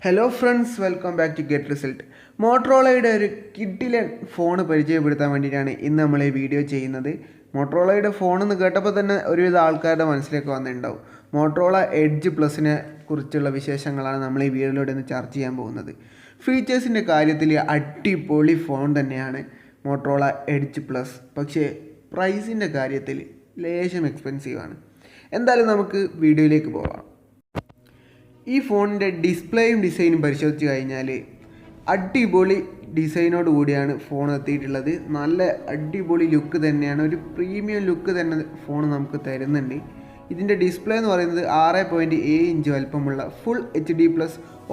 Hello friends, welcome back to get result. മോട്ടറോളയുടെ ഒരു കിഡിലെ ഫോൺ പരിചയപ്പെടുത്താൻ വേണ്ടിയിട്ടാണ് ഇന്ന് നമ്മൾ ഈ വീഡിയോ ചെയ്യുന്നത്. മോട്ടറോളയുടെ ഫോൺ എന്ന് കേട്ടപ്പോൾ തന്നെ ഒരുവിധ ആൾക്കാരുടെ മനസ്സിലേക്ക് വന്നിട്ടുണ്ടാവും. മോട്ടറോള എഡ്ജ് പ്ലസിനെ കുറിച്ചുള്ള വിശേഷങ്ങളാണ് നമ്മൾ ഈ വീഡിയോയിലൂടെ ഇന്ന് ചർച്ച ചെയ്യാൻ പോകുന്നത്. ഫീച്ചേഴ്സിൻ്റെ കാര്യത്തിൽ അടിപൊളി ഫോൺ തന്നെയാണ് മോട്ടറോള എഡ്ജ് പ്ലസ്. പക്ഷേ പ്രൈസിൻ്റെ കാര്യത്തിൽ ലേശം എക്സ്പെൻസീവാണ്. എന്തായാലും നമുക്ക് വീഡിയോയിലേക്ക് പോകാം. ഈ ഫോണിൻ്റെ ഡിസ്പ്ലേയും ഡിസൈനും പരിശോധിച്ച് കഴിഞ്ഞാൽ അടിപൊളി ഡിസൈനോട് കൂടിയാണ് ഫോൺ എത്തിയിട്ടുള്ളത്. നല്ല അടിപൊളി ലുക്ക് തന്നെയാണ്, ഒരു പ്രീമിയം ലുക്ക് തന്നെ ഫോൺ നമുക്ക് തരുന്നുണ്ട്. ഇതിൻ്റെ ഡിസ്പ്ലേ എന്ന് പറയുന്നത് 6.7 ഇഞ്ച് വലുപ്പമുള്ള ഫുൾ HD+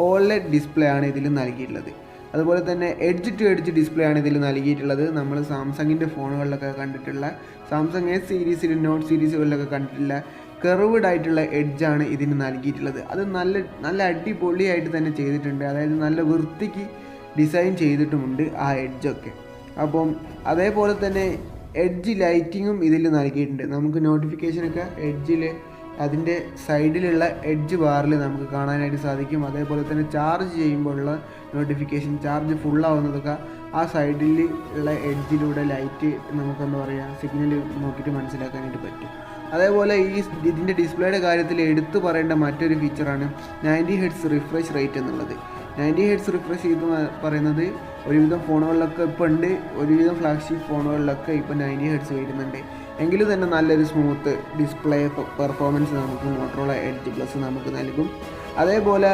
OLED ഡിസ്പ്ലേ ആണ് ഇതിൽ നൽകിയിട്ടുള്ളത്. അതുപോലെ തന്നെ എഡ്ജ് ടു എഡ്ജ് ഡിസ്പ്ലേ ആണ് ഇതിൽ നൽകിയിട്ടുള്ളത്. നമ്മൾ സാംസങ്ങിൻ്റെ ഫോണുകളിലൊക്കെ കണ്ടിട്ടുള്ള, സാംസങ് എസ് സീരീസിൽ നോട്ട് സീരീസുകളിലൊക്കെ കണ്ടിട്ടുള്ള കർവ്ഡ് ആയിട്ടുള്ള എഡ്ജാണ് ഇതിന് നൽകിയിട്ടുള്ളത്. അത് നല്ല അടിപൊളിയായിട്ട് തന്നെ ചെയ്തിട്ടുണ്ട്. അതായത് നല്ല വൃത്തിക്ക് ഡിസൈൻ ചെയ്തിട്ടുമുണ്ട് ആ എഡ്ജൊക്കെ. അപ്പം അതേപോലെ തന്നെ എഡ്ജ് ലൈറ്റിങ്ങും ഇതിൽ നൽകിയിട്ടുണ്ട്. നമുക്ക് നോട്ടിഫിക്കേഷനൊക്കെ എഡ്ജിൽ അതിൻ്റെ സൈഡിലുള്ള എഡ്ജ് ബാറിൽ നമുക്ക് കാണാനായിട്ട് സാധിക്കും. അതേപോലെ തന്നെ ചാർജ് ചെയ്യുമ്പോഴുള്ള നോട്ടിഫിക്കേഷൻ, ചാർജ് ഫുള്ളാവുന്നതൊക്കെ ആ സൈഡിൽ ഉള്ള എഡ്ജിലൂടെ ലൈറ്റ് നമുക്കെന്താ പറയുക, സിഗ്നൽ നോക്കിയിട്ട് മനസ്സിലാക്കാനായിട്ട് പറ്റും. അതേപോലെ ഇതിൻ്റെ ഡിസ്പ്ലേയുടെ കാര്യത്തിൽ എടുത്തു പറയേണ്ട മറ്റൊരു ഫീച്ചറാണ് 90 Hz റിഫ്രഷ് റേറ്റ് എന്നുള്ളത്. 90 Hz റിഫ്രഷ് ചെയ്ത് പറയുന്നത് ഒരുവിധം ഫോണുകളിലൊക്കെ ഇപ്പോൾ ഉണ്ട്, ഒരുവിധം ഫ്ലാഗ്ഷിപ്പ് ഫോണുകളിലൊക്കെ ഇപ്പോൾ 90 Hz വരുന്നുണ്ട്. എങ്കിലും തന്നെ നല്ലൊരു സ്മൂത്ത് ഡിസ്പ്ലേ പെർഫോമൻസ് നമുക്ക് മോട്ടറോള എഡ്ജ് പ്ലസ് നമുക്ക് നൽകും. അതേപോലെ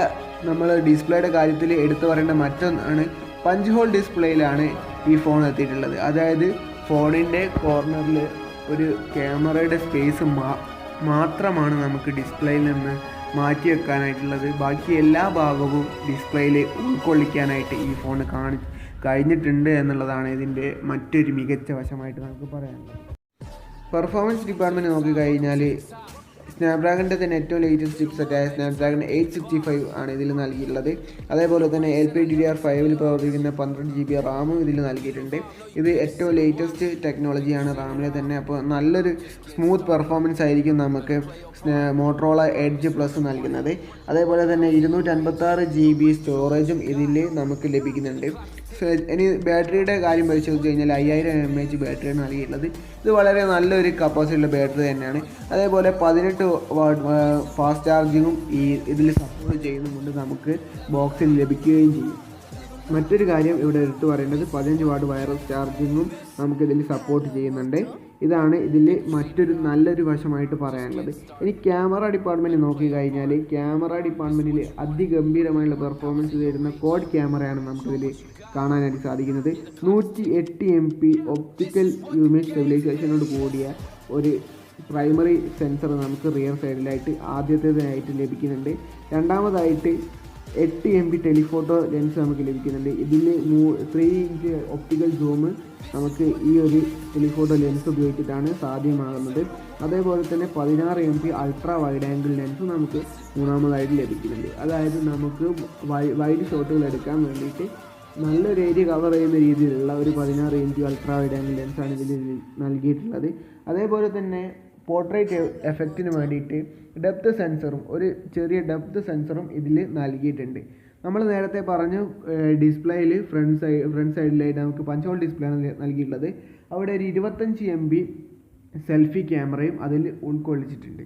നമ്മൾ ഡിസ്പ്ലേയുടെ കാര്യത്തിൽ എടുത്തു പറയേണ്ട മറ്റൊന്നാണ് പഞ്ച് ഹോൾ ഡിസ്പ്ലേയിലാണ് ഈ ഫോൺ എത്തിയിട്ടുള്ളത്. അതായത് ഫോണിൻ്റെ കോർണറിൽ ഒരു ക്യാമറയുടെ സ്പേസ് മാത്രമാണ് നമുക്ക് ഡിസ്പ്ലേയിൽ നിന്ന് മാറ്റി വെക്കാനായിട്ടുള്ളത്. ബാക്കി എല്ലാ ഭാഗവും ഡിസ്പ്ലേയിൽ ഉൾക്കൊള്ളിക്കാനായിട്ട് ഈ ഫോൺ കഴിഞ്ഞിട്ടുണ്ട് എന്നുള്ളതാണ് ഇതിൻ്റെ മറ്റൊരു മികച്ച വശമായിട്ട് നമുക്ക് പറയാനുള്ളത്. പെർഫോമൻസ് ഡിപ്പാർട്ട്മെൻറ്റ് നോക്കിക്കഴിഞ്ഞാൽ സ്നാപ്ഡ്രാഗണിൻ്റെ തന്നെ ഏറ്റവും ലേറ്റസ്റ്റ് ചിപ്സെറ്റായ സ്നാപ്ഡ്രാഗൺ 865 ആണ് ഇതിൽ നൽകിയിട്ടുള്ളത്. അതേപോലെ തന്നെ LPDDR5 പ്രവർത്തിക്കുന്ന 12 GB റാമും ഇതിൽ നൽകിയിട്ടുണ്ട്. ഇത് ഏറ്റവും ലേറ്റസ്റ്റ് ടെക്നോളജിയാണ് റാമിലെ തന്നെ. അപ്പോൾ നല്ലൊരു സ്മൂത്ത് പെർഫോമൻസ് ആയിരിക്കും നമുക്ക് മോട്ടറോള എഡ്ജ് പ്ലസ് നൽകുന്നത്. അതേപോലെ തന്നെ 256 GB സ്റ്റോറേജും ഇതിൽ നമുക്ക് ലഭിക്കുന്നുണ്ട്. ഇനി ബാറ്ററിയുടെ കാര്യം പരിശോധിച്ച് കഴിഞ്ഞാൽ 5000 mAh ബാറ്ററിയാണ് നൽകിയിട്ടുള്ളത്. ഇത് വളരെ നല്ലൊരു കപ്പാസിറ്റിയുള്ള ബാറ്ററി തന്നെയാണ്. അതേപോലെ 18 വാട്ട് ഫാസ്റ്റ് ചാർജിങ്ങും ഇതിൽ സപ്പോർട്ട് ചെയ്യുന്നുമുണ്ട്, നമുക്ക് ബോക്സിൽ ലഭിക്കുകയും ചെയ്യും. മറ്റൊരു കാര്യം ഇവിടെ എടുത്തു പറയേണ്ടത് 15 വാട്ട് വയർലെസ് ചാർജിങ്ങും നമുക്കിതിൽ സപ്പോർട്ട് ചെയ്യുന്നുണ്ട്. ഇതാണ് ഇതിൽ മറ്റൊരു നല്ലൊരു വശമായിട്ട് പറയാനുള്ളത്. ഇനി ക്യാമറ ഡിപ്പാർട്ട്മെൻറ്റ് നോക്കിക്കഴിഞ്ഞാൽ ക്യാമറ ഡിപ്പാർട്ട്മെൻറ്റിൽ അതിഗംഭീരമായുള്ള പെർഫോമൻസ് തരുന്ന കോഡ് ക്യാമറയാണ് നമുക്കിതിൽ കാണാനായിട്ട് സാധിക്കുന്നത്. 108 MP ഒപ്റ്റിക്കൽ ഇമേജ് സ്റ്റെബിലൈസേഷനോട് കൂടിയ ഒരു പ്രൈമറി സെൻസർ നമുക്ക് റിയർ സൈഡിലായിട്ട് ആദ്യത്തേതായിട്ട് ലഭിക്കുന്നുണ്ട്. രണ്ടാമതായിട്ട് 8 MP ടെലിഫോട്ടോ ലെൻസ് നമുക്ക് ലഭിക്കുന്നുണ്ട്. ഇതിൽ 3 ഇഞ്ച് ഒപ്റ്റിക്കൽ സൂം നമുക്ക് ഈ ഒരു ടെലിഫോട്ടോ ലെൻസ് ഉപയോഗിച്ചിട്ടാണ് സാധ്യമാകുന്നത്. അതേപോലെ തന്നെ 16 MP ultra wide angle lens നമുക്ക് മൂന്നാമതായിട്ട് ലഭിക്കുന്നുണ്ട്. അതായത് നമുക്ക് വൈഡ് ഷോട്ടുകൾ എടുക്കാൻ വേണ്ടിയിട്ട് നല്ലൊരു ഏരിയ കവർ ചെയ്യുന്ന രീതിയിലുള്ള ഒരു 16 ഇഞ്ച് അൾട്രാ വൈഡ് ആംഗിൾ ലെൻസാണ് ഇതിൽ നൽകിയിട്ടുള്ളത്. അതേപോലെ തന്നെ പോർട്രേറ്റ് എഫക്റ്റിന് വേണ്ടിയിട്ട് ഡെപ്ത് സെൻസറും, ഒരു ചെറിയ ഡെപ്ത് സെൻസറും ഇതിൽ നൽകിയിട്ടുണ്ട്. നമ്മൾ നേരത്തെ പറഞ്ഞു ഡിസ്പ്ലേയിൽ ഫ്രണ്ട് സൈഡിലായിട്ട് നമുക്ക് പഞ്ച് ഹോൾ ഡിസ്പ്ലേ ആണ് നൽകിയിട്ടുള്ളത്. അവിടെ ഒരു 25 MB സെൽഫി ക്യാമറയും അതിൽ ഉൾക്കൊള്ളിച്ചിട്ടുണ്ട്.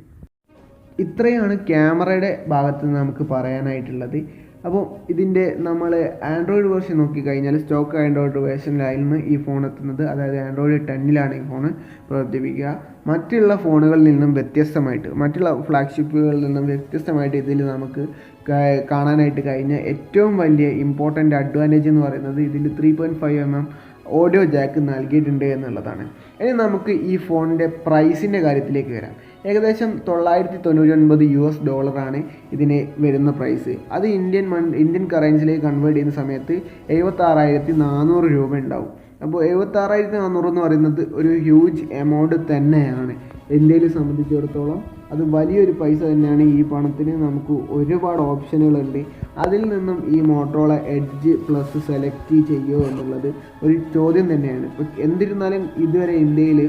ഇത്രയാണ് ക്യാമറയുടെ ഭാഗത്ത് നിന്ന് നമുക്ക് പറയാനായിട്ടുള്ളത്. അപ്പോൾ ഇതിൻ്റെ നമ്മൾ ആൻഡ്രോയിഡ് വേർഷൻ നോക്കിക്കഴിഞ്ഞാൽ സ്റ്റോക്ക് ആൻഡ്രോയിഡ് വേർഷനിലായിരുന്നു ഈ ഫോൺ എത്തുന്നത്. അതായത് ആൻഡ്രോയിഡ് 10 ഈ ഫോൺ പ്രവർത്തിപ്പിക്കുക. മറ്റുള്ള ഫോണുകളിൽ നിന്നും വ്യത്യസ്തമായിട്ട്, മറ്റുള്ള ഫ്ലാഗ്ഷിപ്പുകളിൽ നിന്നും വ്യത്യസ്തമായിട്ട് ഇതിൽ നമുക്ക് കാണാനായിട്ട് കഴിഞ്ഞ ഏറ്റവും വലിയ ഇമ്പോർട്ടൻ്റ് അഡ്വാൻറ്റേജ് എന്ന് പറയുന്നത് ഇതിൽ 3.5 mm ഓഡിയോ ജാക്ക് നൽകിയിട്ടുണ്ട് എന്നുള്ളതാണ്. ഇനി നമുക്ക് ഈ ഫോണിൻ്റെ പ്രൈസിൻ്റെ കാര്യത്തിലേക്ക് വരാം. ഏകദേശം $999 ഇതിന് വരുന്ന പ്രൈസ്. അത് ഇന്ത്യൻ കറൻസിയിലേക്ക് കൺവേർട്ട് ചെയ്യുന്ന സമയത്ത് 76,400 രൂപ ഉണ്ടാവും. അപ്പോൾ 76,400 എന്ന് പറയുന്നത് ഒരു ഹ്യൂജ് എമൗണ്ട് തന്നെയാണ്. ഇന്ത്യയെ സംബന്ധിച്ചിടത്തോളം അത് വലിയൊരു പൈസ തന്നെയാണ്. ഈ പണത്തിന് നമുക്ക് ഒരുപാട് ഓപ്ഷനുകളുണ്ട്. അതിൽ നിന്നും ഈ മോട്ടറോള എഡ്ജ് പ്ലസ് സെലക്ട് ചെയ്യുമോ എന്നുള്ളത് ഒരു ചോദ്യം തന്നെയാണ്. ഇപ്പോൾ എന്നിരുന്നാലും ഇതുവരെ ഇന്ത്യയിൽ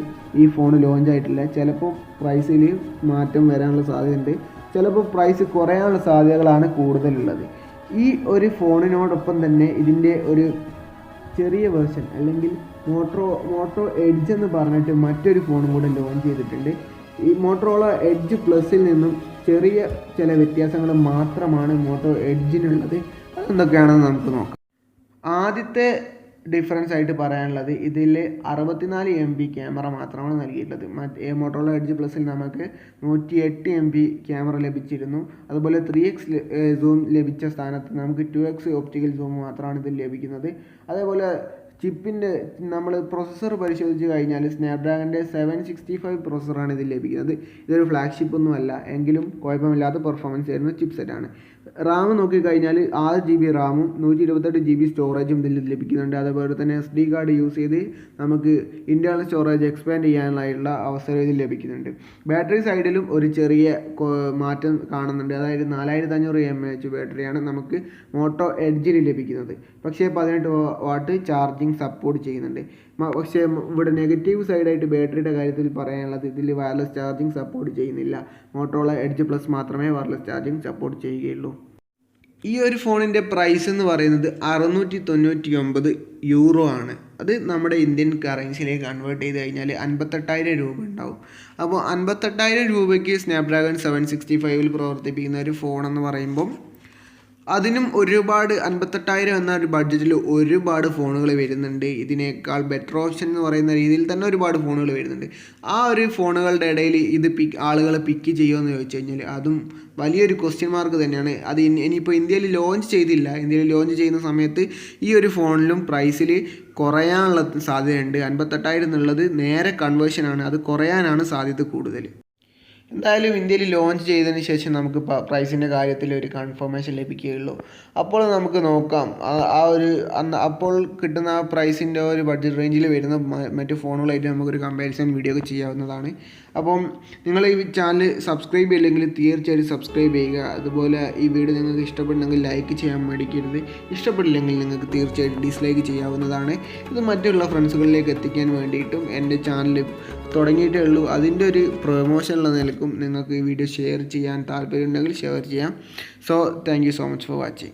ഈ ഫോൺ ലോഞ്ച് ആയിട്ടില്ല. ചിലപ്പോൾ പ്രൈസിൽ മാറ്റം വരാനുള്ള സാധ്യതയുണ്ട്, ചിലപ്പോൾ പ്രൈസ് കുറയാനുള്ള സാധ്യതകളാണ് കൂടുതലുള്ളത്. ഈ ഒരു ഫോണിനോടൊപ്പം തന്നെ ഇതിൻ്റെ ഒരു ചെറിയ വേർഷൻ അല്ലെങ്കിൽ മോട്ടോ എഡ്ജ് എന്ന് പറഞ്ഞിട്ട് മറ്റൊരു ഫോണും കൂടെ ലോഞ്ച് ചെയ്തിട്ടുണ്ട്. ഈ മോട്ടറോള എഡ്ജ് പ്ലസിൽ നിന്നും ചെറിയ ചില വ്യത്യാസങ്ങൾ മാത്രമാണ് മോട്ടോ എഡ്ജിനുള്ളത്. അതെന്തൊക്കെയാണെന്ന് നമുക്ക് നോക്കാം. ആദ്യത്തെ ഡിഫറൻസ് ആയിട്ട് പറയാനുള്ളത് ഇതിൽ 64 MB ക്യാമറ മാത്രമാണ് നൽകിയിട്ടുള്ളത്. മോട്ടോറോള എഡ്ജ് പ്ലസിൽ നമുക്ക് 108 MB ക്യാമറ ലഭിച്ചിരുന്നു. അതുപോലെ 3x സൂം ലഭിച്ച സ്ഥാനത്ത് നമുക്ക് 2x ഓപ്റ്റിക്കൽ സൂം മാത്രമാണ് ഇതിൽ ലഭിക്കുന്നത്. അതേപോലെ ചിപ്പിൻ്റെ നമ്മൾ പ്രൊസസ്സർ പരിശോധിച്ച് കഴിഞ്ഞാൽ സ്നാപ്ഡ്രാഗണിൻ്റെ 765 പ്രോസസ്സറാണ് ഇതിൽ ലഭിക്കുന്നത്. ഇതൊരു ഫ്ലാഗ്ഷിപ്പ് ഒന്നുമല്ല, എങ്കിലും കുഴപ്പമില്ലാത്ത പെർഫോമൻസ് ആയിരുന്നു ചിപ്സെറ്റാണ്. റാം നോക്കിക്കഴിഞ്ഞാൽ 6 GB റാമും 128 GB സ്റ്റോറേജും ഇതിൽ ലഭിക്കുന്നുണ്ട്. അതുപോലെ തന്നെ SD കാർഡ് യൂസ് ചെയ്ത് നമുക്ക് ഇൻറ്റേർണൽ സ്റ്റോറേജ് എക്സ്പാൻഡ് ചെയ്യാനുള്ള അവസരം ഇതിൽ ലഭിക്കുന്നുണ്ട്. ബാറ്ററി സൈഡിലും ഒരു ചെറിയ മാറ്റം കാണുന്നുണ്ട്. അതായത് 4500 mAh ബാറ്ററിയാണ് നമുക്ക് മോട്ടോ എഡ്ജിൽ ലഭിക്കുന്നത്. പക്ഷേ 18 വാട്ട് ചാർജിങ് സപ്പോർട്ട് ചെയ്യുന്നുണ്ട്. പക്ഷേ ഇവിടെ നെഗറ്റീവ് സൈഡായിട്ട് ബാറ്ററിയുടെ കാര്യത്തിൽ പറയാനുള്ളത് ഇതിൽ വയർലെസ് ചാർജിങ് സപ്പോർട്ട് ചെയ്യുന്നില്ല. മോട്ടോറോള എഡ്ജ് പ്ലസ് മാത്രമേ വയർലെസ് ചാർജിങ് സപ്പോർട്ട് ചെയ്യുകയുള്ളൂ. ഈ ഒരു ഫോണിൻ്റെ പ്രൈസ് എന്ന് പറയുന്നത് 699 യൂറോ ആണ്. അത് നമ്മുടെ ഇന്ത്യൻ കറൻസിയിലേക്ക് കൺവേർട്ട് ചെയ്ത് കഴിഞ്ഞാൽ 58,000 രൂപ ഉണ്ടാവും. അപ്പോൾ 58,000 രൂപയ്ക്ക് സ്നാപ്ഡ്രാഗൺ 765 പ്രവർത്തിപ്പിക്കുന്ന ഒരു ഫോണെന്ന് പറയുമ്പം അതിനും ഒരുപാട് 58,000 എന്ന ഒരു ബഡ്ജറ്റിൽ ഒരുപാട് ഫോണുകൾ വരുന്നുണ്ട്. ഇതിനേക്കാൾ ബെറ്റർ ഓപ്ഷൻ എന്ന് പറയുന്ന രീതിയിൽ തന്നെ ഒരുപാട് ഫോണുകൾ വരുന്നുണ്ട്. ആ ഒരു ഫോണുകളുടെ ഇടയിൽ ഇത് ആളുകൾ പിക്ക് ചെയ്യുമെന്ന് ചോദിച്ചു കഴിഞ്ഞാൽ അതും വലിയൊരു ക്വസ്റ്റ്യൻ മാർക്ക് തന്നെയാണ്. അത് ഇനിയിപ്പോൾ ഇന്ത്യയിൽ ലോഞ്ച് ചെയ്തില്ല. ഇന്ത്യയിൽ ലോഞ്ച് ചെയ്യുന്ന സമയത്ത് ഈ ഒരു ഫോണിലും പ്രൈസിൽ കുറയാനുള്ള സാധ്യതയുണ്ട്. 58,000 എന്നുള്ളത് നേരെ കൺവേർഷനാണ്, അത് കുറയാനാണ് സാധ്യത കൂടുതൽ. എന്തായാലും ഇന്ത്യയിൽ ലോഞ്ച് ചെയ്തതിന് ശേഷം നമുക്ക് പ്രൈസിൻ്റെ കാര്യത്തിൽ ഒരു കൺഫർമേഷൻ ലഭിക്കുകയുള്ളൂ. അപ്പോൾ നമുക്ക് നോക്കാം അപ്പോൾ കിട്ടുന്ന ആ പ്രൈസിൻ്റെ ഒരു ബഡ്ജറ്റ് റേഞ്ചിൽ വരുന്ന മറ്റ് ഫോണുകളായിട്ട് നമുക്കൊരു കമ്പാരിസൺ വീഡിയോ ഒക്കെ ചെയ്യാവുന്നതാണ്. അപ്പം നിങ്ങൾ ഈ ചാനൽ സബ്സ്ക്രൈബ് ചെയ്യില്ലെങ്കിൽ തീർച്ചയായിട്ടും സബ്സ്ക്രൈബ് ചെയ്യുക. അതുപോലെ ഈ വീഡിയോ നിങ്ങൾക്ക് ഇഷ്ടപ്പെടുന്നെങ്കിൽ ലൈക്ക് ചെയ്യാൻ മടിക്കരുത്. ഇഷ്ടപ്പെടില്ലെങ്കിൽ നിങ്ങൾക്ക് തീർച്ചയായിട്ടും ഡിസ്ലൈക്ക് ചെയ്യാവുന്നതാണ്. ഇത് മറ്റുള്ള ഫ്രണ്ട്സുകളിലേക്ക് എത്തിക്കാൻ വേണ്ടിയിട്ടും എൻ്റെ ചാനൽ തുടങ്ങിയിട്ടേ ഉള്ളൂ. അതിൻ്റെ ഒരു പ്രൊമോഷനുള്ള നിലക്കും നിങ്ങൾക്ക് ഈ വീഡിയോ ഷെയർ ചെയ്യാൻ താല്പര്യമുണ്ടെങ്കിൽ ഷെയർ ചെയ്യാം. So thank you so much for watching.